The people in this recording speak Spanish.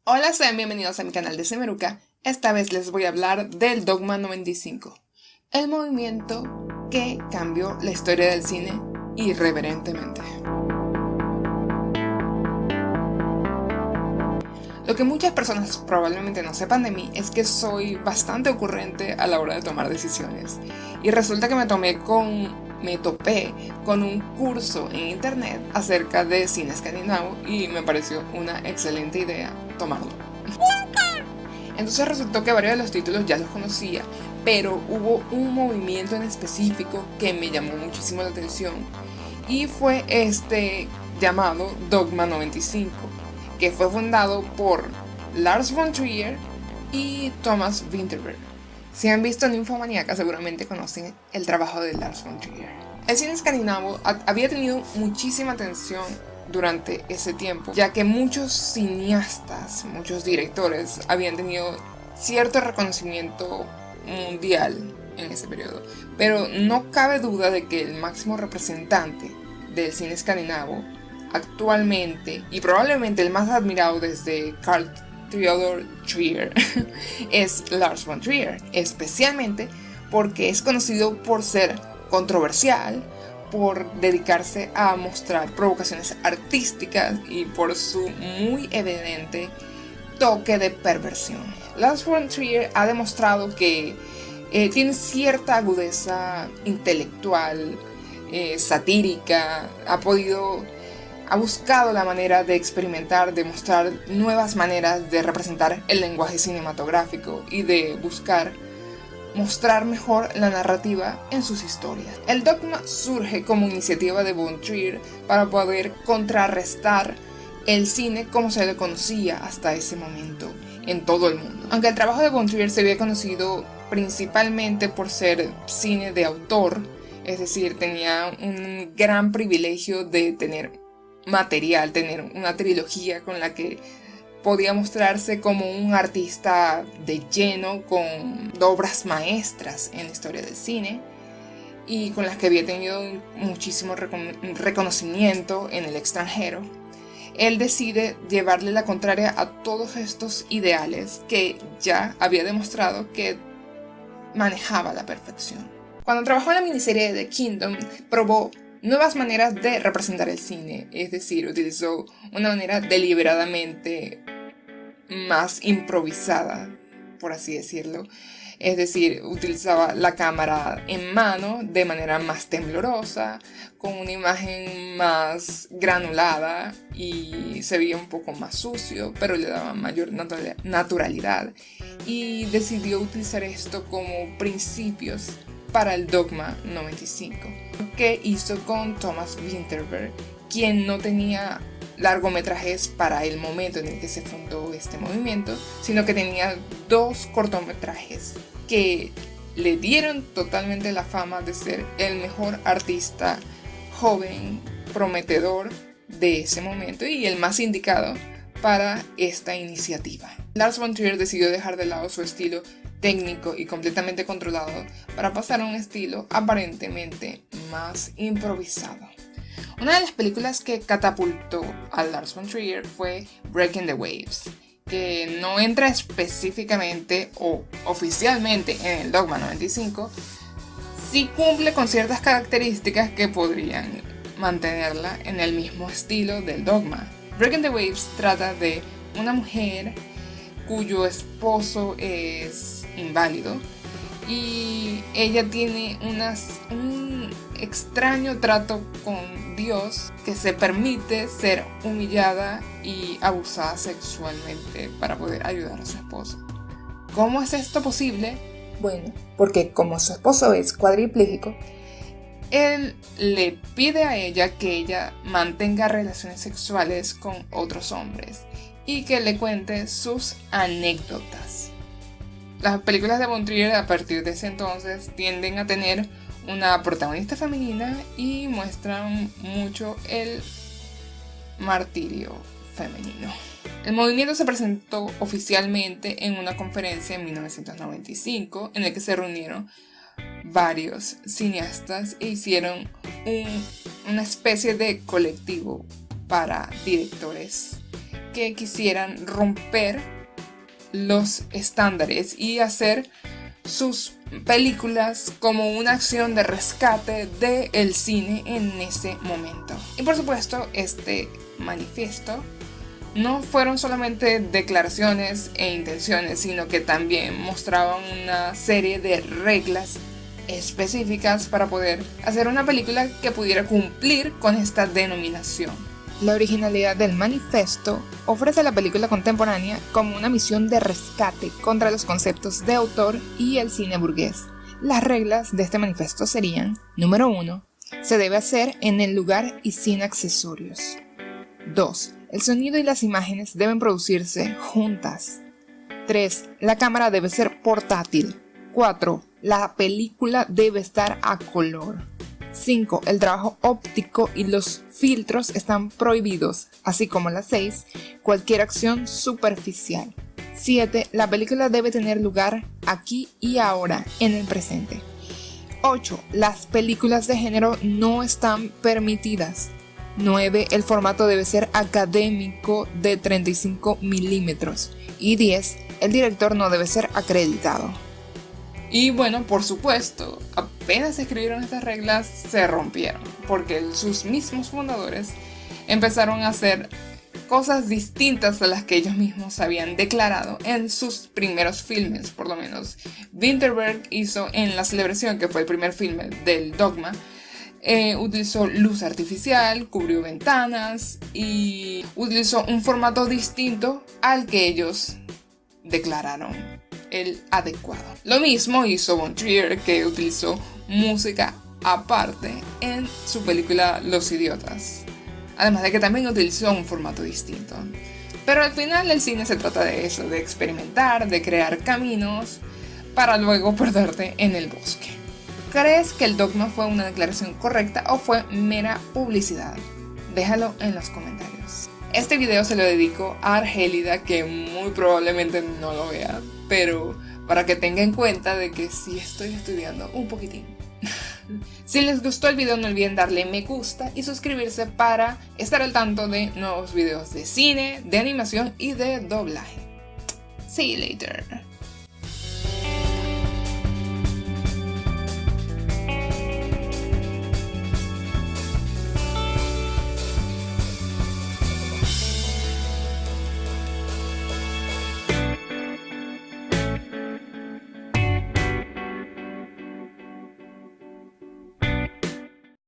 Hola, sean bienvenidos a mi canal de Semeruca. Esta vez les voy a hablar del Dogma 95, el movimiento que cambió la historia del cine irreverentemente. Lo que muchas personas probablemente no sepan de mí es que soy bastante ocurrente a la hora de tomar decisiones. Y resulta que me topé con un curso en internet acerca de cine escandinavo y me pareció una excelente idea tomarlo. Entonces resultó que varios de los títulos ya los conocía, pero hubo un movimiento en específico que me llamó muchísimo la atención y fue este llamado Dogma 95, que fue fundado por Lars von Trier y Thomas Vinterberg. Si han visto Ninfomaníaca seguramente conocen el trabajo de Lars von Trier. El cine escandinavo había tenido muchísima atención durante ese tiempo, ya que muchos cineastas, muchos directores habían tenido cierto reconocimiento mundial en ese periodo. Pero no cabe duda de que el máximo representante del cine escandinavo actualmente, y probablemente el más admirado desde Carl Theodor Trier, es Lars von Trier, especialmente porque es conocido por ser controversial, por dedicarse a mostrar provocaciones artísticas y por su muy evidente toque de perversión. Lars von Trier ha demostrado que tiene cierta agudeza intelectual, satírica, ha buscado la manera de experimentar, de mostrar nuevas maneras de representar el lenguaje cinematográfico y de buscar mostrar mejor la narrativa en sus historias. El Dogma surge como iniciativa de von Trier para poder contrarrestar el cine como se le conocía hasta ese momento en todo el mundo. Aunque el trabajo de von Trier se había conocido principalmente por ser cine de autor, es decir, tenía un gran privilegio de tener material, tener una trilogía con la que podía mostrarse como un artista de lleno, con obras maestras en la historia del cine y con las que había tenido muchísimo reconocimiento en el extranjero. Él decide llevarle la contraria a todos estos ideales que ya había demostrado que manejaba a la perfección. Cuando trabajó en la miniserie de The Kingdom, probó nuevas maneras de representar el cine, es decir, utilizó una manera deliberadamente más improvisada, por así decirlo. Es decir, utilizaba la cámara en mano de manera más temblorosa, con una imagen más granulada y se veía un poco más sucio, pero le daba mayor naturalidad. Y decidió utilizar esto como principios para el Dogma 95, que hizo con Thomas Vinterberg, quien no tenía largometrajes para el momento en el que se fundó este movimiento, sino que tenía 2 cortometrajes que le dieron totalmente la fama de ser el mejor artista joven, prometedor de ese momento y el más indicado para esta iniciativa. Lars von Trier decidió dejar de lado su estilo técnico y completamente controlado para pasar a un estilo aparentemente más improvisado. Una de las películas que catapultó a Lars von Trier fue Breaking the Waves, que no entra específicamente o oficialmente en el Dogma 95, sí cumple con ciertas características que podrían mantenerla en el mismo estilo del Dogma. Breaking the Waves trata de una mujer cuyo esposo es inválido y ella tiene un extraño trato con Dios, que se permite ser humillada y abusada sexualmente para poder ayudar a su esposo. ¿Cómo es esto posible? Bueno, porque como su esposo es cuadripléjico, él le pide a ella que ella mantenga relaciones sexuales con otros hombres y que le cuente sus anécdotas. Las películas de von Trier a partir de ese entonces tienden a tener una protagonista femenina y muestran mucho el martirio femenino. El movimiento se presentó oficialmente en una conferencia en 1995 en la que se reunieron varios cineastas e hicieron una especie de colectivo para directores que quisieran romper los estándares y hacer sus películas como una acción de rescate del cine en ese momento. Y por supuesto, este manifiesto no fueron solamente declaraciones e intenciones, sino que también mostraban una serie de reglas específicas para poder hacer una película que pudiera cumplir con esta denominación. La originalidad del manifiesto ofrece a la película contemporánea como una misión de rescate contra los conceptos de autor y el cine burgués. Las reglas de este manifiesto serían: número 1. Se debe hacer en el lugar y sin accesorios. 2. El sonido y las imágenes deben producirse juntas. 3. La cámara debe ser portátil. 4. La película debe estar a color. 5. El trabajo óptico y los filtros están prohibidos, así como la 6. Cualquier acción superficial. 7. La película debe tener lugar aquí y ahora, en el presente. 8. Las películas de género no están permitidas. 9. El formato debe ser académico de 35 milímetros. Y 10. El director no debe ser acreditado. Y bueno, por supuesto, apenas escribieron estas reglas, se rompieron, porque sus mismos fundadores empezaron a hacer cosas distintas a las que ellos mismos habían declarado en sus primeros filmes. Por lo menos Vinterberg hizo en La Celebración, que fue el primer filme del Dogma, utilizó luz artificial, cubrió ventanas y utilizó un formato distinto al que ellos declararon el adecuado. Lo mismo hizo Von Trier, que utilizó música aparte en su película Los Idiotas. Además de que también utilizó un formato distinto. Pero al final el cine se trata de eso, de experimentar, de crear caminos para luego perderte en el bosque. ¿Crees que el Dogma fue una declaración correcta o fue mera publicidad? Déjalo en los comentarios. Este video se lo dedico a Argélida, que muy probablemente no lo vea, pero para que tenga en cuenta de que sí estoy estudiando un poquitín. Si les gustó el video, no olviden darle me gusta y suscribirse para estar al tanto de nuevos videos de cine, de animación y de doblaje. See you later.